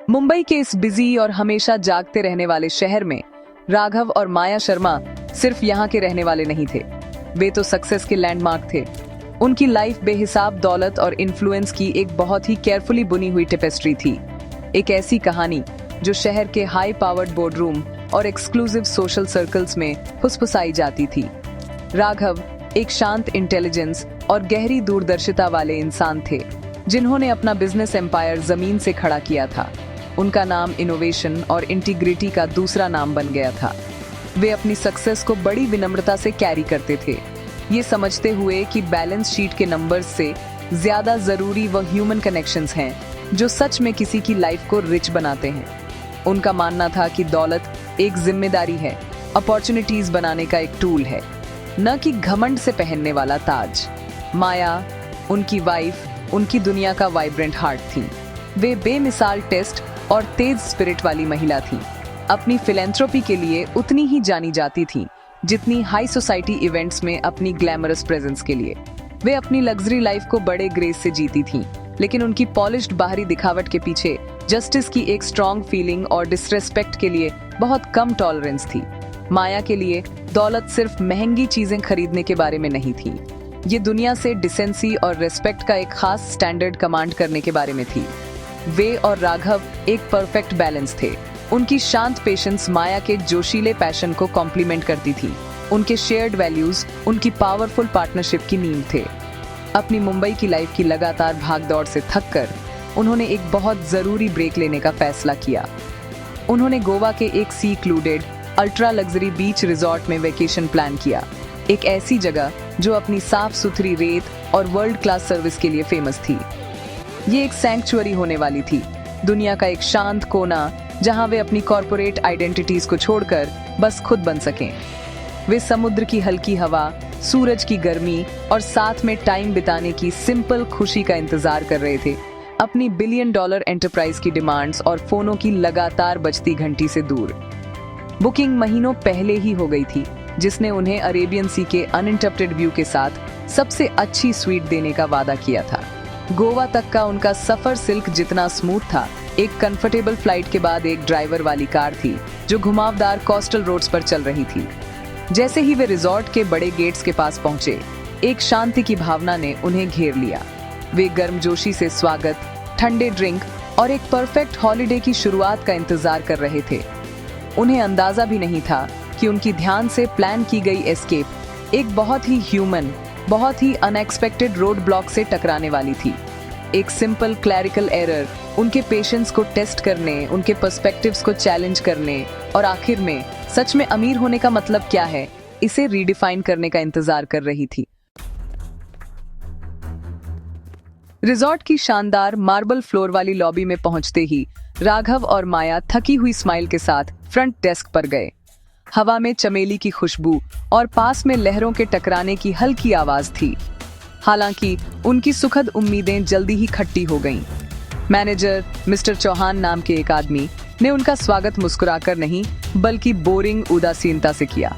मुंबई के इस बिजी और हमेशा जागते रहने वाले शहर में राघव और माया शर्मा सिर्फ यहाँ के रहने वाले नहीं थे, वे तो सक्सेस के लैंडमार्क थे। उनकी लाइफ बेहिसाब दौलत और इन्फ्लुएंस की एक बहुत ही केयरफुली बुनी हुई टेपेस्ट्री थी। एक ऐसी कहानी जो शहर के हाई पावर्ड बोर्डरूम और एक्सक्लूसिव सोशल सर्कल्स में फुसफुसाई जाती थी। राघव एक शांत इंटेलिजेंस और गहरी दूरदर्शिता वाले इंसान थे, जिन्होंने अपना बिजनेस एम्पायर जमीन से खड़ा किया था। उनका नाम इनोवेशन और इंटीग्रिटी का दूसरा नाम बन गया था। वे अपनी सक्सेस को बड़ी विनम्रता से कैरी करते थे, ये समझते हुए कि बैलेंस शीट के नंबर्स से ज्यादा जरूरी वो ह्यूमन कनेक्शंस हैं जो सच में किसी की लाइफ को रिच बनाते हैं। उनका मानना था कि दौलत एक जिम्मेदारी है, अपॉर्चुनिटीज बनाने का एक टूल है, न कि घमंड से पहनने वाला ताज। माया, उनकी वाइफ, उनकी दुनिया का वाइब्रेंट हार्ट थी। वे बेमिसाल टेस्ट और तेज स्पिरिट वाली महिला थी। अपनी फिलैंथ्रोपी के लिए उतनी ही जानी जाती थी जितनी हाई सोसाइटी इवेंट्स में अपनी ग्लैमरस प्रेजेंस के लिए। वे अपनी लग्जरी लाइफ को बड़े ग्रेस से जीती थीं, लेकिन उनकी पॉलिश्ड बाहरी दिखावट के पीछे जस्टिस की एक स्ट्रॉन्ग फीलिंग और डिसरेस्पेक्ट के लिए बहुत कम टॉलरेंस थी। माया के लिए दौलत सिर्फ महंगी चीजें खरीदने के बारे में नहीं थी, ये दुनिया से डिसेंसी और रेस्पेक्ट का एक खास स्टैंडर्ड कमांड करने के बारे में थी। वे और राघव एक परफेक्ट बैलेंस थे। उनकी शांत पेशेंस माया के जोशीले पैशन को कॉम्प्लीमेंट करती थी। उनके शेयर्ड वैल्यूज उनकी पावरफुल पार्टनरशिप की नींव थे। अपनी मुंबई की लाइफ की लगातार भागदौड़ से थककर उन्होंने एक बहुत जरूरी ब्रेक लेने का फैसला किया। उन्होंने गोवा के एक सी क्लूडेड अल्ट्रा लग्जरी बीच रिजॉर्ट में वेकेशन प्लान किया, एक ऐसी जगह जो अपनी साफ सुथरी रेत और वर्ल्ड क्लास सर्विस के लिए फेमस थी। ये एक सैंक्चुअरी होने वाली थी, दुनिया का एक शांत कोना जहां वे अपनी कॉर्पोरेट आइडेंटिटीज को छोड़कर बस खुद बन सकें। वे समुद्र की हल्की हवा, सूरज की गर्मी और साथ में टाइम बिताने की सिंपल खुशी का इंतजार कर रहे थे, अपनी $1 बिलियन एंटरप्राइज की डिमांड्स और फोनों की लगातार बजती घंटी से दूर। बुकिंग महीनों पहले ही हो गई थी, जिसने उन्हें अरेबियन सी के अनइंटरप्टेड व्यू के साथ सबसे अच्छी स्वीट देने का वादा किया था। गोवा तक का उनका सफर सिल्क जितना स्मूथ था। एक कंफर्टेबल फ्लाइट के बाद एक ड्राइवर वाली कार थी जो घुमावदार कोस्टल रोड्स पर चल रही थी। जैसे ही वे रिजॉर्ट के बड़े गेट्स के पास पहुंचे, एक शांति की भावना ने उन्हें घेर लिया। वे गर्मजोशी से स्वागत, ठंडे ड्रिंक और एक परफेक्ट हॉलिडे की शुरुआत का इंतजार कर रहे थे। उन्हें अंदाजा भी नहीं था कि उनकी ध्यान से प्लान की गई एस्केप एक बहुत ही ह्यूमन, बहुत ही अनएक्सपेक्टेड रोड ब्लॉक से टकराने वाली थी। एक सिंपल क्लैरिकल एरर उनके पेशेंस को टेस्ट करने, उनके पर्सपेक्टिव्स को चैलेंज करने और आखिर में सच में अमीर होने का मतलब क्या है, इसे रीडिफाइन करने का इंतजार कर रही थी। रिजॉर्ट की शानदार मार्बल फ्लोर वाली लॉबी में पहुंचते ही राघव और माया थकी हुई स्माइल के साथ फ्रंट डेस्क पर गए। हवा में चमेली की खुशबू और पास में लहरों के टकराने की हल्की आवाज थी। हालांकि उनकी सुखद उम्मीदें जल्दी ही खट्टी हो गईं। मैनेजर मिस्टर चौहान नाम के एक आदमी ने उनका स्वागत मुस्कुराकर नहीं बल्कि बोरिंग उदासीनता से किया।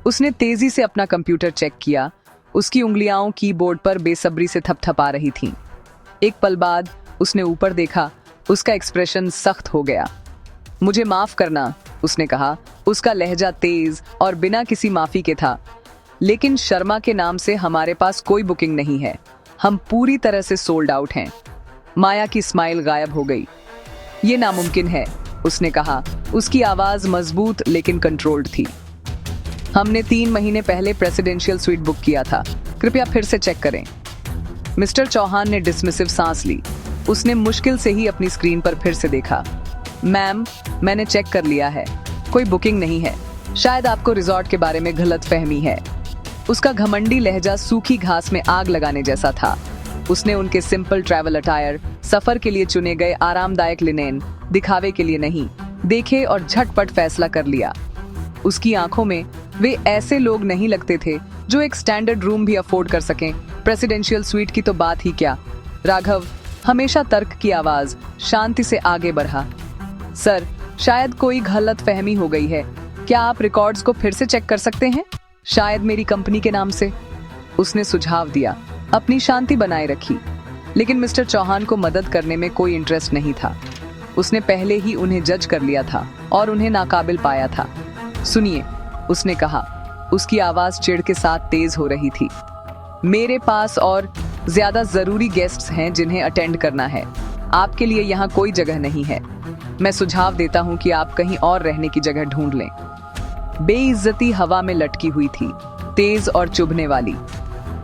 उसने तेजी से अपना कंप्यूटर चेक किया, उसकी उंगलियां कीबोर्ड पर बेसब्री से थपथपा रही थीं। एक पल बाद उसने ऊपर देखा, उसका एक्सप्रेशन सख्त हो गया। मुझे माफ करना, उसने कहा। उसका लहजा तेज और बिना किसी माफी के था। लेकिन शर्मा के नाम से हमारे पास कोई बुकिंग नहीं है, हम पूरी तरह से सोल्ड आउट हैं। माया की स्माइल गायब हो गई। ये नामुमकिन है, उसने कहा। उसकी आवाज मजबूत लेकिन कंट्रोल्ड थी। हमने 3 महीने पहले प्रेसिडेंशियल स्वीट बुक किया था, कृपया फिर से चेक करें। मिस्टर चौहान ने डिसमिसिव सांस ली। उसने मुश्किल से ही अपनी स्क्रीन पर फिर से देखा। मैम, मैंने चेक कर लिया है, कोई बुकिंग नहीं है। शायद आपको रिजॉर्ट के बारे में गलतफहमी है। उसका घमंडी लहजा सूखी घास में आग लगाने जैसा था। उसने उनके सिंपल ट्रैवल अटायर, सफर के लिए चुने गए आरामदायक लिनेन, दिखावे के लिए नहीं, देखे और झटपट फैसला कर लिया। उसकी आंखों में वे ऐसे लोग नहीं लगते थे जो एक स्टैंडर्ड रूम भी अफोर्ड कर सकें, प्रेसिडेंशियल स्वीट की तो बात ही क्या। राघव, हमेशा तर्क की आवाज, शांति से आगे बढ़ा। सर, शायद कोई गलतफहमी हो गई है, क्या आप रिकॉर्ड्स को फिर से चेक कर सकते हैं, शायद मेरी कंपनी के नाम से। उसने सुझाव दिया, अपनी शांति बनाए रखी। लेकिन मिस्टर चौहान को मदद करने में कोई इंटरेस्ट नहीं था। उसने पहले ही उन्हें जज कर लिया था और उन्हें नाकाबिल पाया था। सुनिए, उसने कहा, उसकी आवाज चिढ़ के साथ तेज हो रही थी। मेरे पास और ज्यादा जरूरी गेस्ट्स हैं जिन्हें अटेंड करना है। आपके लिए यहाँ कोई जगह नहीं है। मैं सुझाव देता हूँ कि आप कहीं और रहने की जगह ढूंढ लें। बेइज्जती हवा में लटकी हुई थी, तेज और चुभने वाली।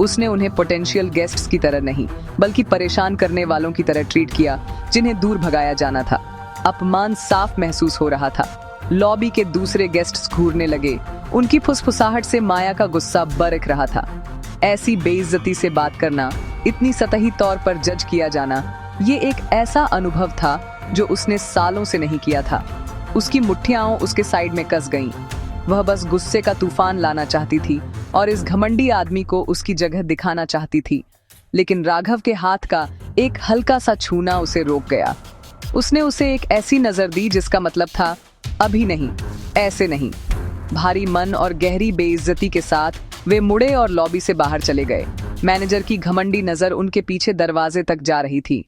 उसने उन्हें पोटेंशियल गेस्ट्स की तरह नहीं, बल्कि परेशान करने वालों की तरह ट्रीट किया जिन्हें दूर भगाया जाना था। अपमान साफ महसूस हो रहा था। लॉबी के दूसरे गेस्ट्स घूरने लगे। उनकी फुसफुसाहट से माया का गुस्सा बरक रहा था। ऐसी बेइज्जती से बात करना, इतनी सतही तौर पर जज किया जाना, ये एक ऐसा अनुभव था जो उसने सालों से नहीं किया था। उसकी मुट्ठियां उसके साइड में कस गईं। वह बस गुस्से का तूफान लाना चाहती थी और इस घमंडी आदमी को उसकी जगह दिखाना चाहती थी, लेकिन राघव के हाथ का एक हल्का सा छूना उसे रोक गया। उसने उसे एक ऐसी नजर दी जिसका मतलब था, अभी नहीं, ऐसे नहीं। भारी मन और गहरी बेइज्जती के साथ वे मुड़े और लॉबी से बाहर चले गए। मैनेजर की घमंडी नजर उनके पीछे दरवाजे तक जा रही थी।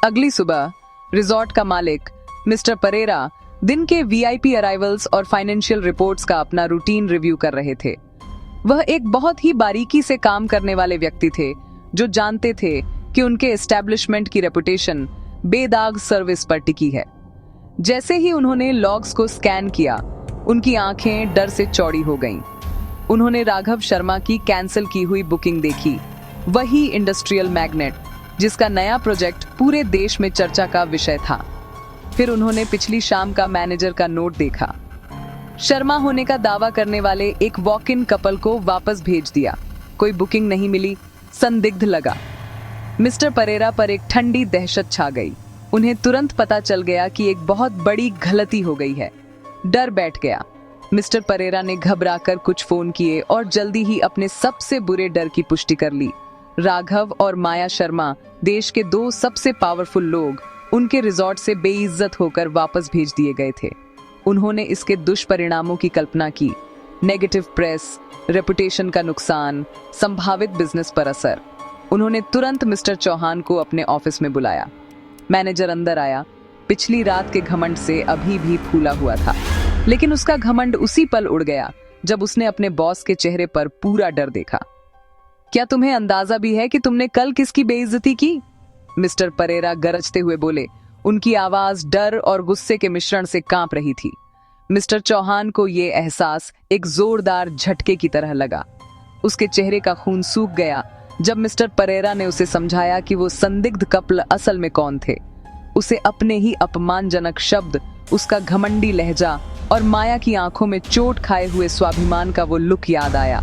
अगली सुबह रिजॉर्ट का मालिक मिस्टर परेरा दिन के वीआईपी अराइवल्स और फाइनेंशियल रिपोर्ट्स का अपना रूटीन रिव्यू कर रहे थे। वह एक बहुत ही बारीकी से काम करने वाले व्यक्ति थे जो जानते थे कि उनके एस्टैब्लिशमेंट की रेपुटेशन बेदाग सर्विस पर टिकी है। जैसे ही उन्होंने लॉग्स को स्कैन किया, उनकी आंखें डर से चौड़ी हो गईं। उन्होंने राघव शर्मा की कैंसिल की हुई बुकिंग देखी, वही इंडस्ट्रियल मैग्नेट जिसका नया प्रोजेक्ट पूरे देश में चर्चा का विषय था। फिर उन्होंने पिछली शाम का मैनेजर का नोट देखा। शर्मा होने का दावा करने वाले एक वॉक इन कपल को वापस भेज दिया। कोई बुकिंग नहीं मिली, संदिग्ध लगा। मिस्टर परेरा पर एक ठंडी दहशत छा गई। उन्हें तुरंत पता चल गया कि एक बहुत बड़ी गलती हो गई है। डर बैठ गया। मिस्टर परेरा ने घबराकर कुछ फोन किए और जल्दी ही अपने सबसे बुरे डर की पुष्टि कर ली। राघव और माया शर्मा, देश के दो सबसे पावरफुल लोग, उनके रिजॉर्ट से बेइज्जत होकर वापस भेज दिए गए थे। उन्होंने इसके दुष्परिणामों की कल्पना की। नेगेटिव प्रेस, रेपुटेशन का नुकसान, संभावित बिजनेस पर असर। उन्होंने तुरंत मिस्टर चौहान को अपने ऑफिस में बुलाया। मैनेजर अंदर आया। पिछली रात के घमंड से अभी भी फूला हुआ था, लेकिन उसका घमंड उसी पल उड़ गया जब उसने अपने बॉस के चेहरे पर पूरा डर देखा। क्या तुम्हें अंदाजा भी है कि तुमने कल किसकी बेइज्जती की? मिस्टर परेरा गरजते हुए बोले। उनकी आवाज डर और गुस्से के मिश्रण से कांप रही थी। मिस्टर चौहान को यह एहसास एक जोरदार झटके की तरह लगा। उसके चेहरे का खून सूख गया जब मिस्टर परेरा ने उसे समझाया कि वो संदिग्ध कपल असल में कौन थे। उसे अपने ही अपमानजनक शब्द, उसका घमंडी लहजा और माया की आंखों में चोट खाए हुए स्वाभिमान का वो लुक याद आया।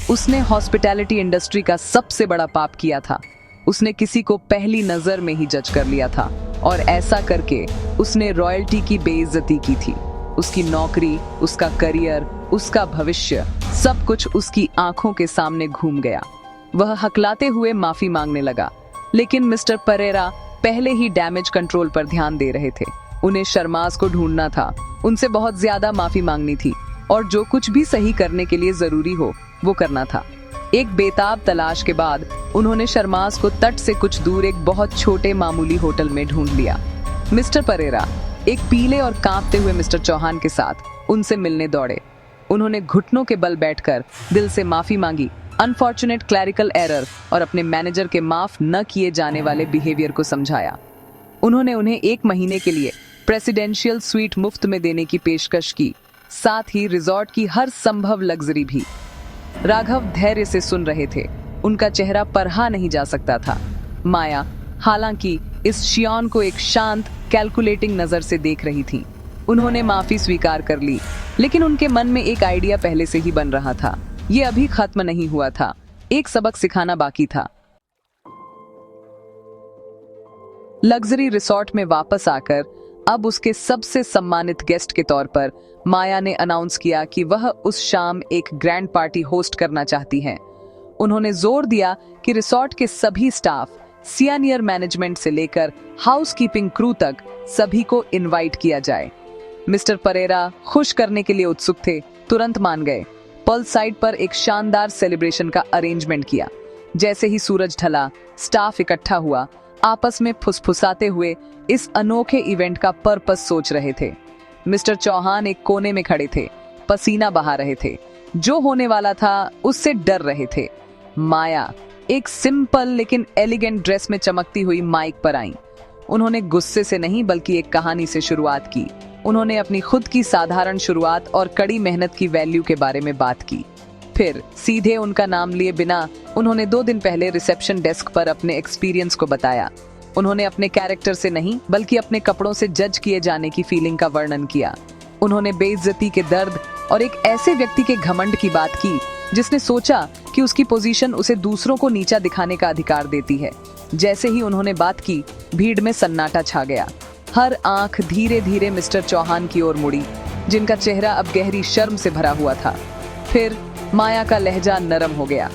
उसने हॉस्पिटैलिटी इंडस्ट्री का सबसे बड़ा पाप किया था। उसने किसी को पहली नजर में ही जज कर लिया था और ऐसा करके उसने रॉयल्टी की बेइज्जती की थी। उसकी नौकरी, उसका करियर, उसका भविष्य, सब कुछ उसकी आंखों के सामने घूम गया। वह हकलाते हुए माफी मांगने लगा, लेकिन मिस्टर परेरा पहले ही डैमेज कंट्रोल पर ध्यान दे रहे थे। उन्हें शर्मास को ढूंढना था, उनसे बहुत ज्यादा माफी मांगनी थी और जो कुछ भी सही करने के लिए जरूरी हो वो करना था। एक बेताब तलाश के बाद उन्होंने शर्मास को तट से कुछ दूर एक बहुत छोटे मामूली होटल में ढूंढ लिया। मिस्टर परेरा एक पीले और कांपते हुए मिस्टर चौहान के साथ उनसे मिलने दौड़े। उन्होंने घुटनों के बल बैठकर दिल से माफी मांगी, अनफॉर्चुनेट क्लैरिकल एरर और अपने मैनेजर के माफ न किए जाने वाले बिहेवियर को समझाया। उन्होंने उन्हें 1 महीने के लिए प्रेसिडेंशियल स्वीट मुफ्त में देने की पेशकश की, साथ ही रिजॉर्ट की हर संभव लग्जरी भी। राघव धैर्य से सुन रहे थे, उनका चेहरा परहा नहीं जा सकता था। माया हालांकि इस शियान को एक शांत, कैलकुलेटिंग नजर से देख रही थी। उन्होंने माफी स्वीकार कर ली, लेकिन उनके मन में एक आइडिया पहले से ही बन रहा था। ये अभी खत्म नहीं हुआ था, एक सबक सिखाना बाकी था। लग्जरी रिसोर्ट में वापस आकर अब उसके सबसे सम्मानित गेस्ट के तौर पर माया ने अनाउंस किया कि वह उस शाम एक ग्रैंड पार्टी होस्ट करना चाहती हैं। उन्होंने जोर दिया कि रिसोर्ट के सभी स्टाफ, सीनियर मैनेजमेंट से लेकर हाउसकीपिंग क्रू तक सभी को इनवाइट किया जाए। मिस्टर परेरा खुश करने के लिए उत्सुक थे, तुरंत मान गए। पर्ल साइड पर एक शानदार सेलिब्रेशन का अरेंजमेंट किया। जैसे ही सूरज ढला, स्टाफ इकट्ठा हुआ। आपस में फुसफुसाते हुए इस अनोखे इवेंट का पर्पस सोच रहे थे। मिस्टर चौहान एक कोने में खड़े थे, पसीना बहा रहे थे, जो होने वाला था उससे डर रहे थे। माया एक सिंपल लेकिन एलिगेंट ड्रेस में चमकती हुई माइक पर आई। उन्होंने गुस्से से नहीं बल्कि एक कहानी से शुरुआत की। उन्होंने अपनी खुद की साधारण शुरुआत और कड़ी मेहनत की वैल्यू के बारे में बात की। फिर सीधे उनका नाम लिए बिना उन्होंने 2 दिन पहले रिसेप्शन डेस्क पर अपने एक्सपीरियंस को बताया। उन्होंने अपने कैरेक्टर से नहीं बल्कि अपने कपड़ों से जज किए जाने की फीलिंग का वर्णन किया। उन्होंने बेइज्जती के दर्द और एक ऐसे व्यक्ति के घमंड की बात की जिसने सोचा कि उसकी पोजीशन उसे दूसरों को नीचा दिखाने का अधिकार देती है। जैसे ही उन्होंने बात की, भीड़ में सन्नाटा छा गया। हर आंख धीरे धीरे मिस्टर चौहान की ओर मुड़ी, जिनका चेहरा अब गहरी शर्म से भरा हुआ था। फिर माया का लहजा नरम हो गया।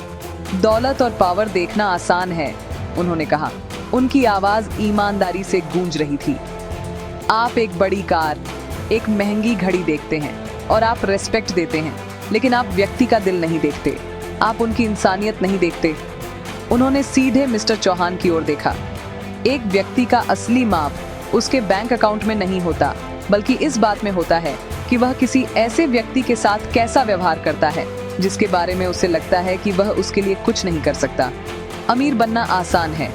दौलत और पावर देखना आसान है, उन्होंने कहा। उनकी आवाज ईमानदारी से गूंज रही थी। आप एक बड़ी कार, एक महंगी घड़ी देखते हैं और आप रेस्पेक्ट देते हैं, लेकिन आप व्यक्ति का दिल नहीं देखते, आप उनकी इंसानियत नहीं देखते। उन्होंने सीधे मिस्टर चौहान की ओर देखा। एक व्यक्ति का असली माप उसके बैंक अकाउंट में नहीं होता, बल्कि इस बात में होता है कि वह किसी ऐसे व्यक्ति के साथ कैसा व्यवहार करता है जिसके बारे में उसे लगता है कि वह उसके लिए कुछ नहीं कर सकता। अमीर बनना आसान है,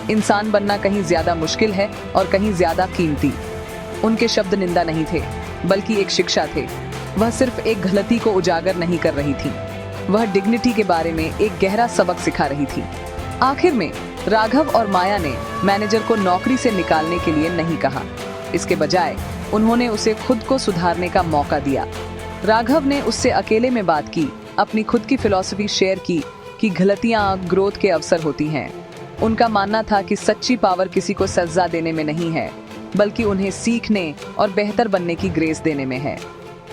इंसान बनना कहीं ज्यादा मुश्किल है और कहीं ज्यादा कीमती। उनके शब्द निंदा नहीं थे, बल्कि एक शिक्षा थे। वह सिर्फ एक गलती को उजागर नहीं कर रही थी, वह डिग्निटी के बारे में एक गहरा सबक सिखा रही थी। आखिर में राघव और माया ने मैनेजर को नौकरी से निकालने के लिए नहीं कहा। इसके बजाय उन्होंने उसे खुद को सुधारने का मौका दिया। राघव ने उससे अकेले में बात की, अपनी खुद की फिलॉसफी शेयर की कि गलतियां ग्रोथ के अवसर होती हैं। उनका मानना था कि सच्ची पावर किसी को सजा देने में नहीं है, बल्कि उन्हें सीखने और बेहतर बनने की ग्रेस देने में है।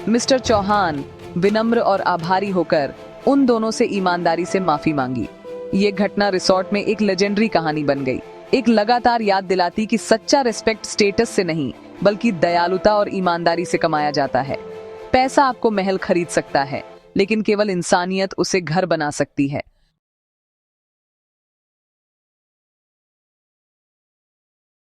मिस्टर चौहान विनम्र और आभारी होकर उन दोनों से ईमानदारी से माफी मांगी। ये घटना रिसोर्ट में एक लेजेंडरी कहानी बन गई, एक लगातार याद दिलाती कि सच्चा रिस्पेक्ट स्टेटस से नहीं बल्कि दयालुता और ईमानदारी से कमाया जाता है। पैसा आपको महल खरीद सकता है, लेकिन केवल इंसानियत उसे घर बना सकती है।